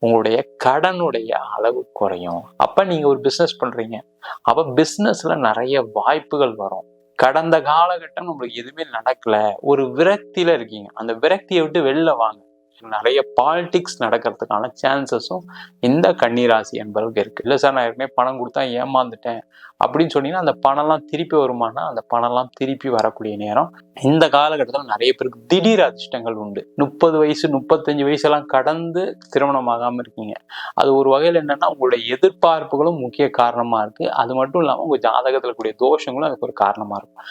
உங்களுடைய கடனுடைய அளவு குறையும். அப்ப நீங்க ஒரு பிசினஸ் பண்றீங்க, அப்ப பிசினஸ்ல நிறைய வாய்ப்புகள் வரும். கடந்த காலகட்டம் நம்மளுக்கு எதுவுமே நடக்கல, ஒரு விரக்தியில இருக்கீங்க, அந்த விரக்தியை விட்டு வெளில வாங்க. நிறைய பாலிடிக்ஸ் நடக்கிறதுக்கான சான்சஸும் இந்த கன்னிராசி என்பவர்களுக்கு இருக்கு. இல்லை சார், நான் ஏற்கனவே பணம் கொடுத்தா ஏமாந்துட்டேன் அப்படின்னு சொன்னீங்கன்னா அந்த பணம்லாம் திருப்பி வருமானா? அந்த பணம்லாம் திருப்பி வரக்கூடிய நேரம். இந்த காலகட்டத்தில் நிறைய பேருக்கு திடீர் அதிர்ஷ்டங்கள் உண்டு. 30 வயசு 35 வயசெல்லாம் கடந்து திருமணமாகாம இருக்கீங்க. அது ஒரு வகையில் என்னன்னா உங்களுடைய எதிர்பார்ப்புகளும் முக்கிய காரணமா இருக்கு. அது மட்டும் இல்லாமல் உங்க ஜாதகத்தில் கூடிய தோஷங்களும் அதுக்கு ஒரு காரணமா இருக்கும்.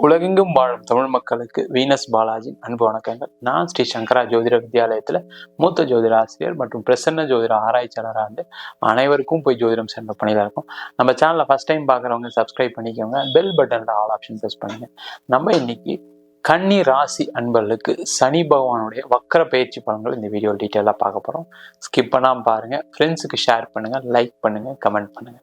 உலகெங்கும் வாழும் தமிழ் மக்களுக்கு வீனஸ் பாலாஜி அன்பு வணக்கங்கள். நான் ஸ்ரீ சங்கரா ஜோதிட வித்யாலயத்தில் மூத்த ஜோதிட ஆசிரியர் மற்றும் பிரசன்ன ஜோதிட ஆராய்ச்சியாளராக அனைவருக்கும் போய் ஜோதிடம் சென்ற பணியில் இருக்கும். நம்ம சேனலை ஃபர்ஸ்ட் டைம் பார்க்குறவங்க சப்ஸ்கிரைப் பண்ணிக்கோங்க, பெல் பட்டன்ல ஆல் ஆப்ஷன் ப்ரெஸ் பண்ணுங்க. நம்ம இன்னைக்கு கன்னி ராசி அன்பர்களுக்கு சனி பகவானுடைய வக்கர பயிற்சி பலன்கள் இந்த வீடியோ டீட்டெயிலாக பார்க்க போகிறோம். ஸ்கிப் பண்ணாமல் பாருங்கள், ஃப்ரெண்ட்ஸுக்கு ஷேர் பண்ணுங்கள், லைக் பண்ணுங்கள், கமெண்ட் பண்ணுங்கள்.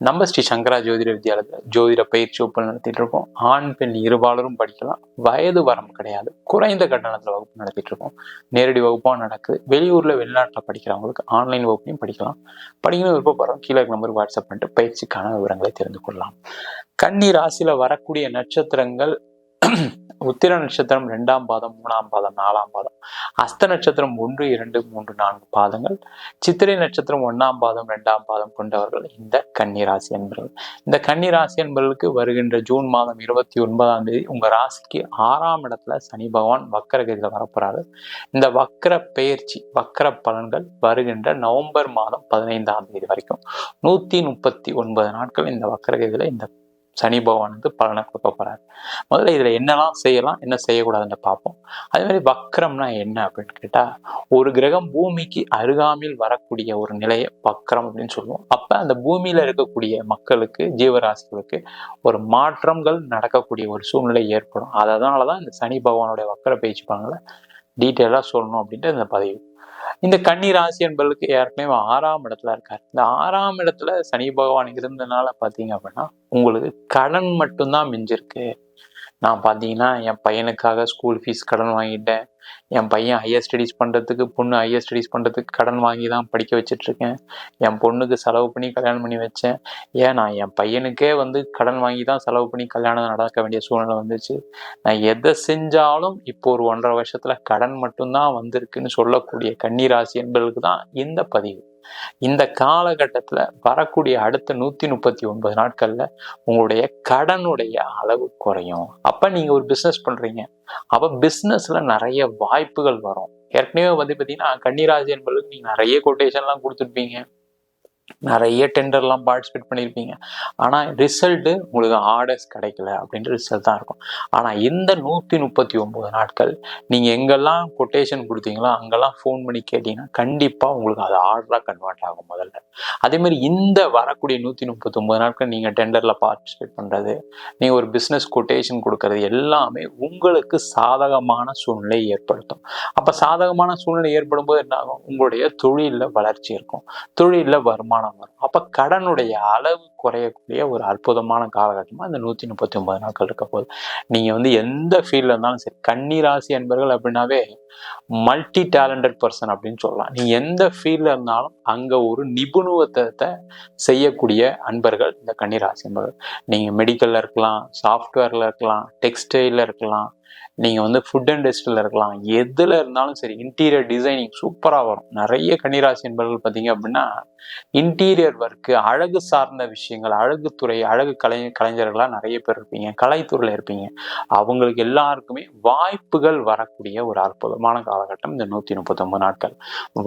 நம்ம ஸ்ரீ சங்கரா ஜோதிட வித்யாலயத்தில் ஜோதிட பயிற்சி வகுப்பு நடத்திட்டு இருக்கோம். ஆண் பெண் இருபாலரும் படிக்கலாம், வயது வரம்பு கிடையாது. குறைந்த கட்டணத்தில் வகுப்பு நடத்திட்டு இருக்கோம். நேரடி வகுப்பாக நடக்குது. வெளியூர்ல வெளிநாட்டில் படிக்கிறவங்களுக்கு ஆன்லைன் வகுப்பையும் படிக்கலாம். படிக்கணும் விருப்பப்படுறோம், கீழே நம்பருக்கு வாட்ஸ்அப் பண்ணிட்டு பயிற்சிக்கான விவரங்களை தெரிந்து கொள்ளலாம். கன்னி ராசியில வரக்கூடிய நட்சத்திரங்கள் உத்திர நட்சத்திரம் 2ஆம் பாதம், 3ஆம் பாதம், 4ஆம் பாதம், அஸ்த நட்சத்திரம் 1, 2, 3, 4 பாதங்கள், சித்திரை நட்சத்திரம் 1ஆம் பாதம் 2ஆம் பாதம் கொண்டவர்கள் இந்த கன்னி ராசி என்பவர்கள். இந்த கன்னி ராசி என்பவர்களுக்கு வருகின்ற ஜூன் மாதம் 29ஆம் தேதி உங்க ராசிக்கு 6ஆம் இடத்துல சனி பகவான் வக்கரகதியில வரப்போறாரு. இந்த வக்கர பெயர்ச்சி வக்கர பலன்கள் வருகின்ற நவம்பர் மாதம் 15ஆம் தேதி வரைக்கும் 139 நாட்கள் இந்த வக்கரகதியில இந்த சனி பகவான் பலனை கொடுக்க போறாரு. முதல்ல இதுல என்னெல்லாம் செய்யலாம், என்ன செய்யக்கூடாதுன்னு பார்ப்போம். அதே மாதிரி வக்கரம்னா என்ன அப்படின்னு கேட்டா, ஒரு கிரகம் பூமிக்கு அருகாமையில் வரக்கூடிய ஒரு நிலையை வக்கரம் அப்படின்னு சொல்லுவோம். அப்ப அந்த பூமியில இருக்கக்கூடிய மக்களுக்கு, ஜீவராசிகளுக்கு ஒரு மாற்றங்கள் நடக்கக்கூடிய ஒரு சூழ்நிலை ஏற்படும். அதனாலதான் இந்த சனி பகவானுடைய வக்கர பயிற்சி பலன்களை டீட்டெயிலா சொல்லணும் அப்படின்ட்டு இந்த பதிவு. இந்த கன்னி ராசி என்பவர்களுக்கு ஏற்கனவே 6ஆம் இடத்துல இருக்காரு. இந்த 6ஆம் இடத்துல சனி பகவான் இருந்ததுனால பாத்தீங்க அப்படின்னா உங்களுக்கு கடன் மட்டும்தான் மிஞ்சிருக்கு. நான் பார்த்தீங்கன்னா என் பையனுக்காக ஸ்கூல் ஃபீஸ் கடன் வாங்கிட்டேன். என் பையன் ஹையர் ஸ்டடீஸ் பண்ணுறதுக்கு, பொண்ணு ஹையர் ஸ்டடீஸ் பண்ணுறதுக்கு கடன் வாங்கி தான் படிக்க வச்சிட்ருக்கேன். என் பொண்ணுக்கு செலவு பண்ணி கல்யாணம் பண்ணி வச்சேன். ஏன் நான் என் பையனுக்கே கடன் வாங்கி தான் செலவு பண்ணி கல்யாணம் நடக்க வேண்டிய சூழ்நிலை வந்துச்சு. நான் எதை செஞ்சாலும் இப்போ ஒரு 1.5 வருஷத்தில் கடன் மட்டும்தான் வந்திருக்குன்னு சொல்லக்கூடிய கன்னி ராசி என்பதற்கு தான் இந்த பதிவு. இந்த காலகட்டத்துல வரக்கூடிய அடுத்த 139 நாட்கள்ல உங்களுடைய கடனுடைய அளவு குறையும். அப்ப நீங்க ஒரு பிசினஸ் பண்றீங்க, அப்ப பிசினஸ்ல நிறைய வாய்ப்புகள் வரும். ஏற்கனவே பாத்தீங்கன்னா கன்னிராசி என்பதற்கு நீங்க நிறைய கொட்டேஷன்லாம் கொடுத்துருப்பீங்க, நிறைய டெண்டர்லாம் பார்ட்டிசிபேட் பண்ணியிருப்பீங்க. ஆனால் ரிசல்ட்டு உங்களுக்கு ஆர்டர்ஸ் கிடைக்கல அப்படின்ற ரிசல்ட் தான் இருக்கும். ஆனால் இந்த 139 நாட்கள் நீங்கள் எங்கெல்லாம் கொட்டேஷன் கொடுத்தீங்களோ அங்கெல்லாம் ஃபோன் பண்ணி கேட்டீங்கன்னா கண்டிப்பாக உங்களுக்கு அது ஆர்டராக கன்வெர்ட் ஆகும் முதல்ல. அதேமாதிரி இந்த வரக்கூடிய 139 நாட்கள் நீங்கள் டெண்டரில் பார்ட்டிசிபேட் பண்ணுறது, நீங்கள் ஒரு பிஸ்னஸ் கொட்டேஷன் கொடுக்கறது எல்லாமே உங்களுக்கு சாதகமான சூழ்நிலை ஏற்படுத்தும். அப்போ சாதகமான சூழ்நிலை ஏற்படும் போது என்ன ஆகும், உங்களுடைய தொழிலில் வளர்ச்சி இருக்கும், தொழிலில் வருமானம் வரும். அப்ப கடனுடைய அளவு குறையக்கூடிய ஒரு அற்புதமான காலகட்டமா இந்த 139 நாட்கள் இருக்க போகுது. நீங்க எந்த ஃபீல்ட்ல இருந்தாலும் சரி, கன்னி ராசி என்பவர்கள் அப்படின்னாவே மல்டி டேலண்டட் பர்சன் அப்படின்னு சொல்லலாம். நீங்க எந்த ஃபீல்ட்ல இருந்தாலும் அங்க ஒரு நிபுணத்துவத்தை செய்யக்கூடிய அன்பர்கள் இந்த கன்னி ராசி என்பவர்கள். நீங்க மெடிக்கல்ல இருக்கலாம், சாஃப்ட்வேர்ல இருக்கலாம், டெக்ஸ்டைல்ல இருக்கலாம், நீங்க ஃபுட் இண்டஸ்ட்ரியில இருக்கலாம், எதுல இருந்தாலும் சரி, இன்டீரியர் டிசைனிங் சூப்பரா வரும். நிறைய கன்னிராசி என்பவர்கள் பார்த்தீங்க அப்படின்னா இன்டீரியர் ஒர்க்கு, அழகு சார்ந்த விஷயங்கள், அழகுத்துறை, அழகு கலைஞர்களா நிறைய பேர் இருப்பீங்க, கலைத்துறையில இருப்பீங்க. அவங்களுக்கு எல்லாருக்குமே வாய்ப்புகள் வரக்கூடிய ஒரு அற்புதமான காலகட்டம் இந்த 139 நாட்கள்.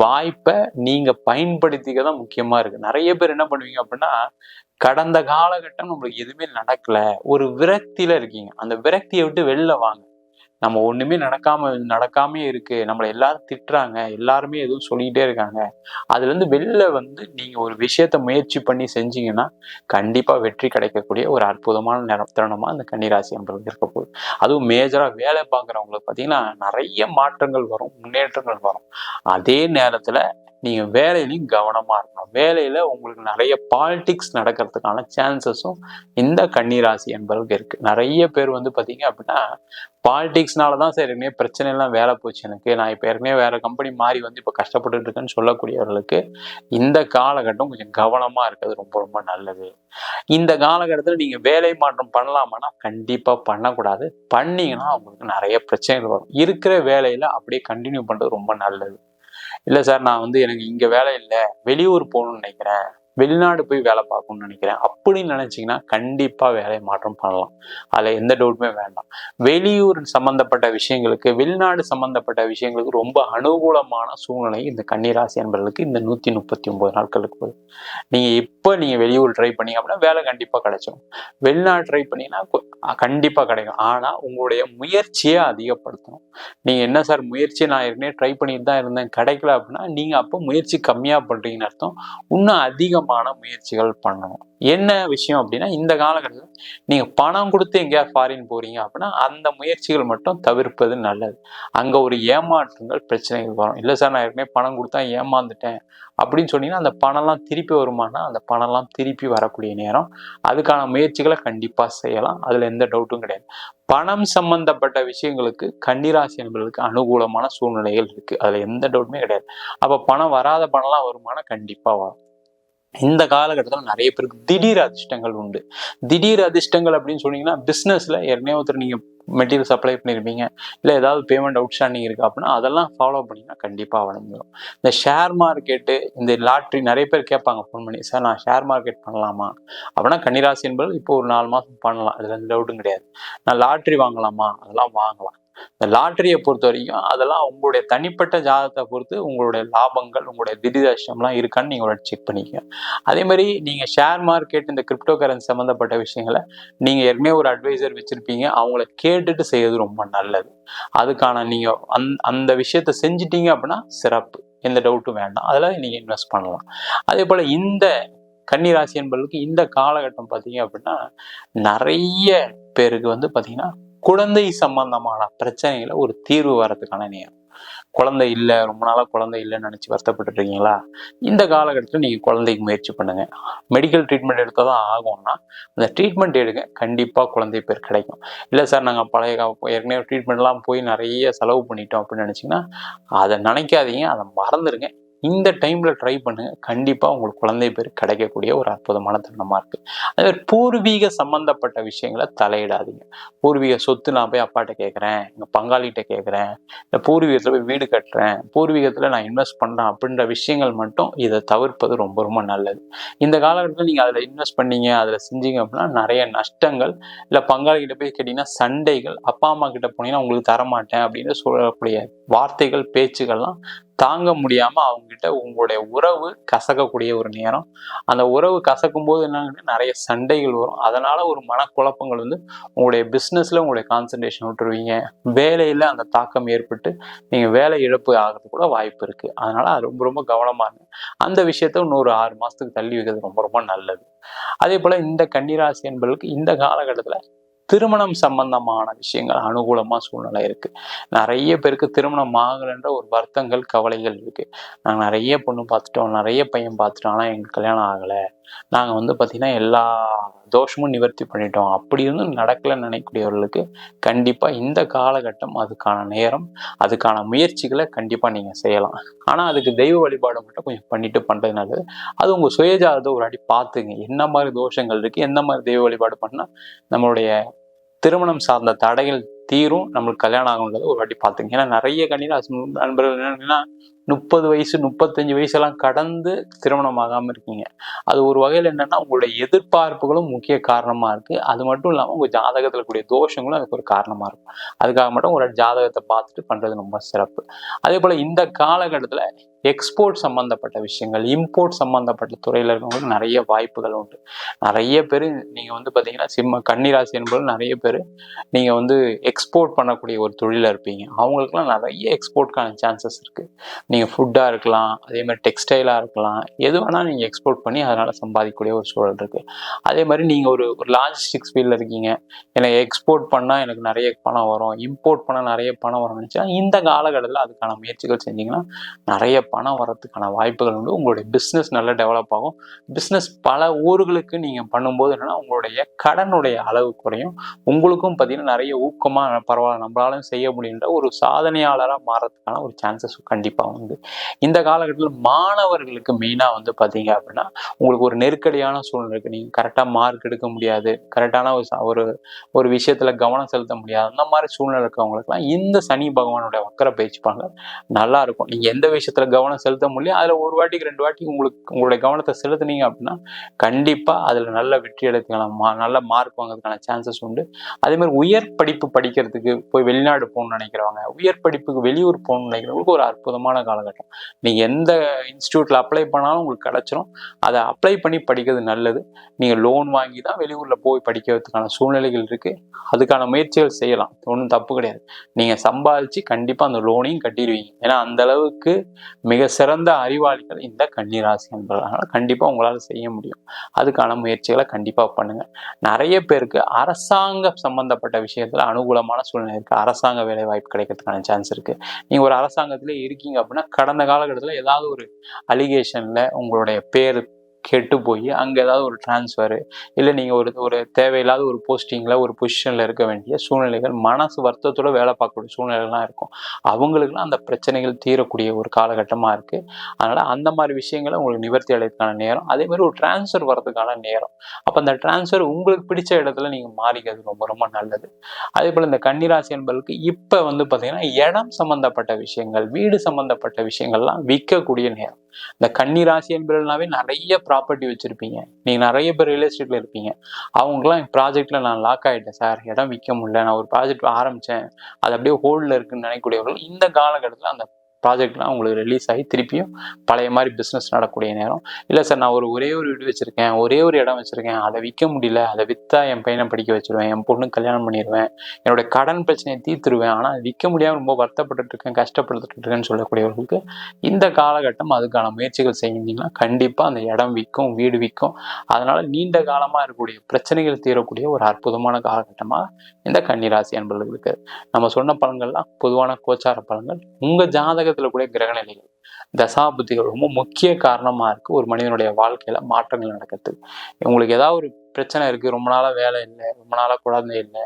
வாய்ப்பை நீங்க பயன்படுத்திக்க தான் முக்கியமா இருக்கு. நிறைய பேர் என்ன பண்ணுவீங்க அப்படின்னா, கடந்த காலகட்டம் நம்மளுக்கு எதுவுமே நடக்கல, ஒரு விரக்தியில இருக்கீங்க. அந்த விரக்தியை விட்டு வெளில வாங்க. நம்ம ஒண்ணுமே நடக்காமே இருக்கு, நம்மளை எல்லாரும் திட்டுறாங்க, எல்லாருமே எதுவும் சொல்லிக்கிட்டே இருக்காங்க, அதுல இருந்து வெளில நீங்க ஒரு விஷயத்த முயற்சி பண்ணி செஞ்சீங்கன்னா கண்டிப்பா வெற்றி கிடைக்கக்கூடிய ஒரு அற்புதமான தருணமா இந்த கன்னிராசி என்பது இருக்க போகுது. அதுவும் மேஜரா வேலை பார்க்குறவங்களுக்கு பார்த்தீங்கன்னா நிறைய மாற்றங்கள் வரும், முன்னேற்றங்கள் வரும். அதே நேரத்துல நீங்க வேலையிலையும் கவனமா இருக்கணும். வேலையில உங்களுக்கு நிறைய பாலிடிக்ஸ் நடக்கிறதுக்கான சான்சஸும் இந்த கன்னிராசி என்பவர்களுக்கு இருக்கு. நிறைய பேர் வந்து பாத்தீங்க அப்படின்னா பாலிடிக்ஸ்னாலதான் சார் ஏற்கனவே பிரச்சனை எல்லாம் வேலை போச்சு, எனக்கு நான் இப்ப ஏற்கனவே வேற கம்பெனி மாறி வந்து இப்ப கஷ்டப்பட்டு இருக்கேன்னு சொல்லக்கூடியவர்களுக்கு இந்த காலகட்டம் கொஞ்சம் கவனமா இருக்கிறது ரொம்ப ரொம்ப நல்லது. இந்த காலகட்டத்தில் நீங்க வேலை மாற்றம் பண்ணலாமான்னா கண்டிப்பா பண்ணக்கூடாது. பண்ணீங்கன்னா உங்களுக்கு நிறைய பிரச்சனைகள் வரும். இருக்கிற வேலையில அப்படியே கண்டினியூ பண்றது ரொம்ப நல்லது. இல்ல சார், நான் வந்து எனக்கு இங்க வேலை இல்லை, வெளியூர் போகணும்னு நினைக்கிறேன், வெளிநாடு போய் வேலை பார்க்கணும்னு நினைக்கிறேன் அப்படின்னு நினைச்சீங்கன்னா கண்டிப்பா வேலை மாற்றம் பண்ணலாம். அதுல எந்த டவுட்டுமே வேண்டாம். வெளியூர் சம்பந்தப்பட்ட விஷயங்களுக்கு, வெளிநாடு சம்பந்தப்பட்ட விஷயங்களுக்கு ரொம்ப அனுகூலமான சூழ்நிலை இந்த கன்னிராசி என்பவர்களுக்கு இந்த 139 நாட்களுக்கு போகுது. நீங்க வெளியூர் ட்ரை பண்ணீங்க அப்படின்னா வேலை கண்டிப்பா கிடைச்சிடும். வெளிநாடு ட்ரை பண்ணீங்கன்னா கண்டிப்பா கிடைக்கும். ஆனா உங்களுடைய முயற்சியை அதிகப்படுத்தணும். நீங்க என்ன சார் முயற்சியை நான் ஏற்கனவே ட்ரை பண்ணிட்டு தான் இருந்தேன், கிடைக்கல அப்படின்னா நீங்க அப்போ முயற்சி கம்மியா பண்றீங்கன்னு அர்த்தம். இன்னும் அதிகமான முயற்சிகள் பண்ணணும். என்ன விஷயம் அப்படின்னா, இந்த காலகட்டத்தில் நீங்க பணம் கொடுத்து எங்கேயாவது ஃபாரின் போறீங்க அப்படின்னா அந்த முயற்சிகள் மட்டும் தவிர்ப்பது நல்லது. அங்க ஒரு ஏமாற்றங்கள் பிரச்சனைகள் வரும். இல்லை சார், நான் ஏற்கனவே பணம் கொடுத்தா ஏமாந்துட்டேன் அப்படின்னு சொன்னீங்கன்னா அந்த பணம்லாம் திருப்பி வருமானா அந்த பணம்லாம் திருப்பி வரக்கூடிய நேரம். அதுக்கான முயற்சிகளை கண்டிப்பா செய்யலாம், அதுல எந்த டவுட்டும் கிடையாது. பணம் சம்பந்தப்பட்ட விஷயங்களுக்கு கன்னிராசி என்பவர்களுக்கு அனுகூலமான சூழ்நிலைகள் இருக்கு, அதுல எந்த டவுட்டுமே கிடையாது. அப்ப பணம் வராத பணம்லாம் வருமானா கண்டிப்பா வரும். இந்த காலகட்டத்தில் நிறைய பேருக்கு திடீர் அதிர்ஷ்டங்கள் உண்டு. திடீர் அதிர்ஷ்டங்கள் அப்படின்னு சொன்னீங்கன்னா, பிசினஸ்ல ஏற்கனவே ஒருத்தர் நீங்க மெட்டீரியல் சப்ளை பண்ணியிருப்பீங்க, இல்லை ஏதாவது பேமெண்ட் அவுட்ஸ்டாண்டிங் இருக்கு அப்படின்னா அதெல்லாம் ஃபாலோ பண்ணிங்கன்னா கண்டிப்பாக வளர்ந்துடும். இந்த ஷேர் மார்க்கெட்டு, இந்த லாட்ரி நிறைய பேர் கேட்பாங்க ஃபோன் பண்ணி, சார் நான் ஷேர் மார்க்கெட் பண்ணலாமா அப்படின்னா கன்னிராசி என்பது இப்போ ஒரு 4 மாதம் பண்ணலாம், அதுல எந்த டவுட்டும் கிடையாது. நான் லாட்ரி வாங்கலாமா, அதெல்லாம் வாங்கலாம். இந்த லாட்டரியை பொறுத்த வரைக்கும் அதெல்லாம் உங்களுடைய தனிப்பட்ட ஜாதகத்தை பொறுத்து உங்களுடைய லாபங்கள், உங்களுடைய திடீர்ஷ்டம்லாம் இருக்கான்னு நீங்க செக் பண்ணிக்க. அதே மாதிரி நீங்க ஷேர் மார்க்கெட், இந்த கிரிப்டோ கரன்சி சம்பந்தப்பட்ட விஷயங்களை நீங்க ஏற்கனவே ஒரு அட்வைசர் வச்சிருப்பீங்க, அவங்கள கேட்டுட்டு செய்யறது ரொம்ப நல்லது. அதுக்கான நீங்க அந்த விஷயத்த செஞ்சிட்டீங்க அப்படின்னா சிறப்பு, எந்த டவுட்டும் வேண்டாம், அதுல நீங்க இன்வெஸ்ட் பண்ணலாம். அதே போல இந்த கன்னிராசி என்பவர்களுக்கு இந்த காலகட்டம் பார்த்தீங்க அப்படின்னா நிறைய பேருக்கு வந்து பார்த்தீங்கன்னா குழந்தை சம்பந்தமான பிரச்சனைகளை ஒரு தீர்வு வர்றதுக்கான நேரம். குழந்தை இல்லை, ரொம்ப நாளா குழந்தை இல்லைன்னு நினைச்சு வருத்தப்பட்டு இருக்கீங்களா, இந்த காலகட்டத்தில் நீங்க குழந்தைக்கு முயற்சி பண்ணுங்க. மெடிக்கல் ட்ரீட்மெண்ட் எடுத்தாதான் ஆகும்னா அந்த ட்ரீட்மெண்ட் எடுங்க, கண்டிப்பா குழந்தை பேர் கிடைக்கும். இல்லை சார், நாங்க ஏற்கனவே ட்ரீட்மெண்ட்லாம் போய் நிறைய செலவு பண்ணிட்டோம் அப்படின்னு நினைச்சீங்கன்னா அதை நினைக்காதீங்க, அதை மறந்துடுங்க. இந்த டைம்ல ட்ரை பண்ணுங்க, கண்டிப்பா உங்களுக்கு குழந்தை பேர் கிடைக்கக்கூடிய ஒரு அற்புதமான தருணமா இருக்கு. அதே மாதிரி பூர்வீக சம்பந்தப்பட்ட விஷயங்களை தலையிடாதீங்க. பூர்வீக சொத்து நான் போய் அப்பாட்ட கேட்கறேன், எங்க பங்காளிகிட்ட கேட்கறேன், இல்லை பூர்வீகத்துல போய் வீடு கட்டுறேன், பூர்வீகத்துல நான் இன்வெஸ்ட் பண்றேன் அப்படின்ற விஷயங்கள் மட்டும் இதை தவிர்ப்பது ரொம்ப ரொம்ப நல்லது. இந்த காலகட்டத்தில் நீங்க அதுல இன்வெஸ்ட் பண்ணீங்க, அதுல செஞ்சீங்க அப்படின்னா நிறைய நஷ்டங்கள், இல்லை பங்காளிகிட்ட போய் கேட்டீங்கன்னா சண்டைகள், அப்பா அம்மா கிட்ட போனீங்கன்னா உங்களுக்கு தரமாட்டேன் அப்படின்னு சொல்லக்கூடிய வார்த்தைகள், பேச்சுகள்லாம் தாங்க முடியாம அவங்க கிட்ட உங்களுடைய உறவு கசக்கக்கூடிய ஒரு நேரம். அந்த உறவு கசக்கும் போது என்னன்னா நிறைய சண்டைகள் வரும். அதனால ஒரு மனக்குழப்பங்கள் வந்து உங்களுடைய பிசினஸ்ல உங்களுடைய கான்சன்ட்ரேஷன் விட்டுருவீங்க. வேலையில அந்த தாக்கம் ஏற்பட்டு நீங்க வேலை இழப்பு ஆகிறது கூட வாய்ப்பு இருக்கு. அதனால ரொம்ப ரொம்ப கவனமா இருங்க. அந்த விஷயத்த இன்னொரு 6 மாசத்துக்கு தள்ளி வைக்கிறது ரொம்ப ரொம்ப நல்லது. அதே போல இந்த கன்னிராசி என்பவர்களுக்கு இந்த காலகட்டத்துல திருமணம் சம்பந்தமான விஷயங்கள் அனுகூலமா சூழ்நிலை இருக்கு. நிறைய பேருக்கு திருமணம் ஆகலைன்ற ஒரு வருத்தங்கள், கவலைகள் இருக்கு. நாங்க நிறைய பொண்ணு பார்த்துட்டோம், நிறைய பையன் பார்த்துட்டோம், ஆனா எங்களுக்கு கல்யாணம் ஆகல, நாங்க வந்து பாத்தீங்கன்னா எல்லா தோஷமும் நிவர்த்தி பண்ணிட்டோம் அப்படி இருந்தும் நடக்கலன்னு நினைக்கக்கூடியவர்களுக்கு கண்டிப்பா இந்த காலகட்டம் அதுக்கான நேரம், அதுக்கான முயற்சிகளை கண்டிப்பா நீங்க செய்யலாம். ஆனா அதுக்கு தெய்வ வழிபாடு மட்டும் கொஞ்சம் பண்ணிட்டு பண்றது நல்லது. அது உங்க சுயஜாதத்தை ஒரு அடி பார்த்துங்க, என்ன மாதிரி தோஷங்கள் இருக்கு, என்ன மாதிரி தெய்வ வழிபாடு பண்ணா நம்மளுடைய திருமணம் சார்ந்த தடைகள் தீரும், நம்மளுக்கு கல்யாணம் ஆகும்ன்றது ஒரு வாட்டி பார்த்துங்க. ஏன்னா நிறைய கன்னிராசி நண்பர்கள் என்னன்னா 30 வயசு 35 வயசெல்லாம் கடந்து திருமணம் ஆகாம இருக்கீங்க. அது ஒரு வகையில் என்னன்னா உங்களுடைய எதிர்பார்ப்புகளும் முக்கிய காரணமா இருக்கு. அது மட்டும் இல்லாமல் உங்க ஜாதகத்துல கூடிய தோஷங்களும் அதுக்கு ஒரு காரணமா இருக்கும். அதுக்காக மட்டும் ஒரு ஜாதகத்தை பார்த்துட்டு பண்றது ரொம்ப சிறப்பு. அதே போல இந்த காலகட்டத்துல எக்ஸ்போர்ட் சம்பந்தப்பட்ட விஷயங்கள், இம்போர்ட் சம்பந்தப்பட்ட துறையில இருக்கவங்களுக்கு நிறைய வாய்ப்புகள் உண்டு. நிறைய பேர் நீங்க வந்து பாத்தீங்கன்னா கன்னிராசி என்பது நிறைய பேர் நீங்க வந்து எக்ஸ்போர்ட் பண்ணக்கூடிய ஒரு தொழில இருப்பீங்க. அவங்களுக்குலாம் நிறைய எக்ஸ்போர்ட்கான சான்சஸ் இருக்கு. நீங்க நீங்கள் ஃபுட்டாக இருக்கலாம், அதே மாதிரி டெக்ஸ்டைலாக இருக்கலாம், எது வேணால் நீங்கள் எக்ஸ்போர்ட் பண்ணி அதனால் சம்பாதிக்கக்கூடிய ஒரு சூழல் இருக்குது. அதே மாதிரி நீங்கள் ஒரு ஒரு லாஜிஸ்டிக்ஸ் ஃபீல்டில் இருக்கீங்க, எனக்கு எக்ஸ்போர்ட் பண்ணால் எனக்கு நிறைய பணம் வரும், இம்போர்ட் பண்ணால் நிறைய பணம் வரும்னு நினச்சா இந்த காலகட்டத்தில் அதுக்கான முயற்சிகள் செஞ்சிங்கன்னா நிறைய பணம் வரதுக்கான வாய்ப்புகள் உண்டு. உங்களுடைய பிஸ்னஸ் நல்லா டெவலப் ஆகும். பிஸ்னஸ் பல ஊர்களுக்கு நீங்கள் பண்ணும்போது என்னென்னா உங்களுடைய கடனுடைய அளவு குறையும். உங்களுக்கும் பார்த்தீங்கன்னா நிறைய ஊக்கமாக பரவாயில்ல நம்மளாலும் செய்ய முடியுன்ற ஒரு சாதனையாளராக மாறதுக்கான ஒரு சான்சஸ் கண்டிப்பாக உண்டு. இந்த காலகட்டத்தில் மாணவர்களுக்கு மெயினாக வந்து பார்த்தீங்க அப்படின்னா உங்களுக்கு ஒரு நெருக்கடியான சூழ்நிலை இருக்குது. நீங்கள் கரெக்டாக மார்க் எடுக்க முடியாது, கரெக்டான ஒரு ஒரு விஷயத்தில் கவனம் செலுத்த முடியாது. அந்த மாதிரி சூழ்நிலை இருக்கவங்களுக்குலாம் இந்த சனி பகவானுடைய வக்கர பயிற்சிப்பாங்க நல்லா இருக்கும். நீங்கள் எந்த விஷயத்தில் கவனம் செலுத்த முடியும் அதில் ஒரு வாட்டிக்கு 2 வாட்டி உங்களுடைய கவனத்தை செலுத்துனீங்க அப்படின்னா கண்டிப்பாக அதில் நல்ல வெற்றி எடுத்துக்கலாம், நல்ல மார்க் வாங்கிறதுக்கான சான்சஸ் உண்டு. அதே மாதிரி உயர் படிப்பு படிக்கிறதுக்கு போய் வெளிநாடு போகணும்னு நினைக்கிறவங்க, உயர் படிப்புக்கு வெளியூர் போகணும்னு நினைக்கிறவங்களுக்கு ஒரு அற்புதமான காலகட்டம். நீங்கள் எந்த இன்ஸ்டியூட்டில் அப்ளை பண்ணாலும் உங்களுக்கு கிடைச்சிரும். அதை அப்ளை பண்ணி படிக்கிறது நல்லது. நீங்கள் லோன் வாங்கி தான் வெளியூரில் போய் படிக்கிறதுக்கான சூழ்நிலைகள் இருக்குது. அதுக்கான முயற்சிகள் செய்யலாம், ஒன்றும் தப்பு கிடையாது. நீங்கள் சம்பாதிச்சு கண்டிப்பாக அந்த லோனையும் கட்டிடுவீங்க. ஏன்னா அந்த அளவுக்கு மிக சிறந்த அறிவாளிகள் இந்த கன்னிராசி என்பதனால கண்டிப்பாக உங்களால் செய்ய முடியும். அதுக்கான முயற்சிகளை கண்டிப்பாக பண்ணுங்க. நிறைய பேருக்கு அரசாங்க சம்பந்தப்பட்ட விஷயத்துல அனுகூலமான சூழ்நிலை இருக்கு. அரசாங்க வேலை வாய்ப்பு கிடைக்கிறதுக்கான சான்ஸ் இருக்கு. நீங்க ஒரு அரசாங்கத்திலே இருக்கீங்க அப்படின்னா கடந்த காலகட்டத்தில் ஏதாவது ஒரு அலிகேஷன்ல உங்களுடைய பேர் கெட்டு போய் அங்கே ஏதாவது ஒரு டிரான்ஸ்ஃபரு இல்லை நீங்கள் ஒரு தேவையில்லாத ஒரு போஸ்டிங்கில் ஒரு பொசிஷனில் இருக்க வேண்டிய சூழ்நிலைகள், மனசு வருத்தத்தோட வேலை பார்க்கக்கூடிய சூழ்நிலைகள்லாம் இருக்கும். அவங்களுக்குலாம் அந்த பிரச்சனைகள் தீரக்கூடிய ஒரு காலகட்டமாக இருக்குது. அதனால் அந்த மாதிரி விஷயங்களை உங்களுக்கு நிவர்த்தி அடைறதுக்கான நேரம், அதே மாதிரி ஒரு டிரான்ஸ்ஃபர் வர்றதுக்கான நேரம். அப்போ அந்த டிரான்ஸ்ஃபர் உங்களுக்கு பிடிச்ச இடத்துல நீங்கள் மாறிக்கிறது ரொம்ப ரொம்ப நல்லது. அதே போல் இந்த கன்னிராசி என்பதற்கு இப்போ வந்து பார்த்தீங்கன்னா இடம் சம்மந்தப்பட்ட விஷயங்கள், வீடு சம்மந்தப்பட்ட விஷயங்கள்லாம் விற்கக்கூடிய நேரம். இந்த கன்னிராசி என்பதுனாவே நிறைய ப்ராப்பர்ட்டி வச்சிருப்பீங்க, நீங்க நிறைய பேர் ரியல் எஸ்டேட்ல இருப்பீங்க. அவங்கெல்லாம் ப்ராஜெக்ட்ல நான் லாக் ஆயிட்டேன் சார், இடம் விற்க முடியல, நான் ஒரு ப்ராஜெக்ட் ஆரம்பிச்சேன் அது அப்படியே ஹோல்ட்ல இருக்குன்னு நினைக்கக்கூடியவர்கள் இந்த காலகட்டத்தில் அந்த ப்ராஜெக்ட்லாம் உங்களுக்கு ரிலீஸ் ஆகி திருப்பியும் பழைய மாதிரி பிஸ்னஸ் நடக்கூடிய நேரம். இல்லை சார் நான் ஒரே ஒரு வீடு வச்சுருக்கேன், ஒரே ஒரு இடம் வச்சுருக்கேன், அதை விற்க முடியல, அதை விற்றா என் பையனை படிக்க வச்சுருவேன், என் பொண்ணுக்கு கல்யாணம் பண்ணிடுவேன், என்னோட கடன் பிரச்சனையை தீர்த்துருவேன், ஆனால் விற்க முடியாமல் ரொம்ப வருத்தப்பட்டு இருக்கேன், கஷ்டப்பட்டுட்டு இருக்கேன்னு சொல்லக்கூடியவர்களுக்கு இந்த காலகட்டம் அதுக்கான முயற்சிகள் செஞ்சீங்கன்னா கண்டிப்பாக அந்த இடம் விற்கும், வீடு விற்கும். அதனால் நீண்ட காலமாக இருக்கக்கூடிய பிரச்சனைகள் தீரக்கூடிய ஒரு அற்புதமான காலகட்டமாக இந்த கன்னிராசி என்பவர்களுக்கு. நம்ம சொன்ன பலன்கள்லாம் பொதுவான கோச்சார பலன்கள். உங்கள் ஜாதக கூட கிரகநிலைகள், தசாபுத்திகள் ரொம்ப முக்கிய காரணமா இருக்கு ஒரு மனிதனுடைய வாழ்க்கையில மாற்றங்கள் நடக்கிறதுக்கு. உங்களுக்கு ஏதாவது ஒரு பிரச்சனை இருக்கு, ரொம்ப நாளா வேலை இல்லை, ரொம்ப நாளா குழந்தை இல்லை,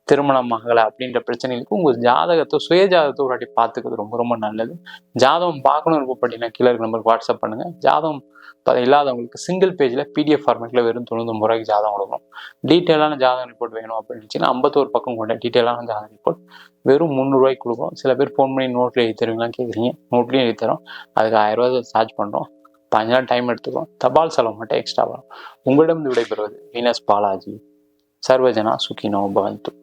திருமணம் ஆகலை அப்படின்ற பிரச்சனைகளுக்கு உங்க ஜாதகத்தை சுய ஜாதகத்தை ஒரு வாட்டி பார்த்துக்கிறது ரொம்ப ரொம்ப நல்லது. ஜாதகம் பார்க்கணும் விருப்பப்பட்டீங்கன்னா கீழே இருக்க நம்பருக்கு வாட்ஸ்அப் பண்ணுங்க. ஜாதகம் இல்லாதவங்களுக்கு சிங்கிள் பேஜ்ல PDF ஃபார்மேட்ல வெறும் 99 ரூபாய்க்கு ஜாதகம் கொடுக்கணும். டீட்டெயிலான ஜாதகம் ரிப்போர்ட் வேணும் அப்படின்னு 51 பக்கம் கொண்ட டீட்டெயிலான ஜாதகம் ரிப்போர்ட் வெறும் 300 ரூபாய்க்கு கொடுக்கும். சில பேர் ஃபோன் பண்ணி நோட்ல எழுதி தருவீங்களான்னு கேட்குறீங்க, நோட்லையும் எழுதி தரோம். அதுக்கு 1000 ரூபாய் சார்ஜ் பண்ணுறோம். 5 நாள் டைம் எடுத்துக்கிறோம். தபால் செலவு மட்டும் எக்ஸ்ட்ரா வரும். உங்களிடம் விடைபெறுவது வீனஸ் பாலாஜி. சர்வஜனா சுகினோ பவந்து.